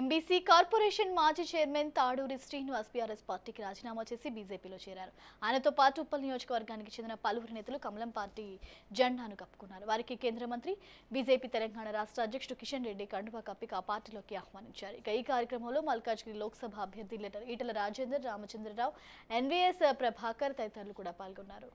MBC corporation మాజీ chairman Taduri Srinivas BRS పార్టీకి రాజీనామా చేసి బీజేపీలో చేరారు. ఆయనతో పాటు ఉప్పల్ నియోజకవర్గానికి చెందిన పలువురు నేతలు కమలం పార్టీ జెండాను కప్పుకున్నారు. వారికి కేంద్ర మంత్రి, బీజేపీ తెలంగాణ రాష్ట్ర అధ్యక్షుడు కిషన్ రెడ్డి కండువా కప్పి ఆ పార్టీలోకి ఆహ్వానించారు. ఇక ఈ కార్యక్రమంలో మల్కాజ్గిరి లోక్సభ అభ్యర్థి ఈటల రాజేందర్, రామచంద్రరావు, ఎన్వీఎస్ ప్రభాకర్ తదితరులు కూడా పాల్గొన్నారు.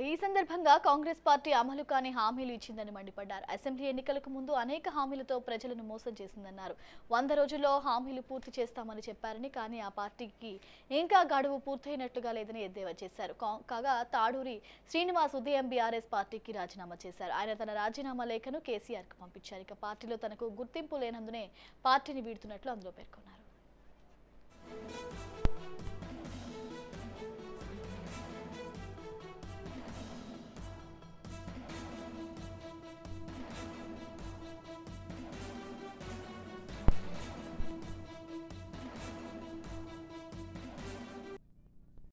ఈ సందర్భంగా కాంగ్రెస్ పార్టీ అమలు కాని హామీలు ఇచ్చిందని మండిపడ్డారు. అసెంబ్లీ ఎన్నికలకు ముందు అనేక హామీలతో ప్రజలను మోసం చేసిందన్నారు. 100 రోజుల్లో హామీలు పూర్తి చేస్తామని చెప్పారని, కానీ ఆ పార్టీకి ఇంకా గడువు పూర్తయినట్టుగా లేదని ఎద్దేవా చేశారు. కాగా తాడూరి శ్రీనివాస్ ఉదయం బీఆర్ఎస్ పార్టీకి రాజీనామా చేశారు. ఆయన తన రాజీనామా లేఖను కేసీఆర్కు పంపించారు. ఇక పార్టీలో తనకు గుర్తింపు లేనందునే పార్టీని వీడుతున్నట్లు అందులో పేర్కొన్నారు.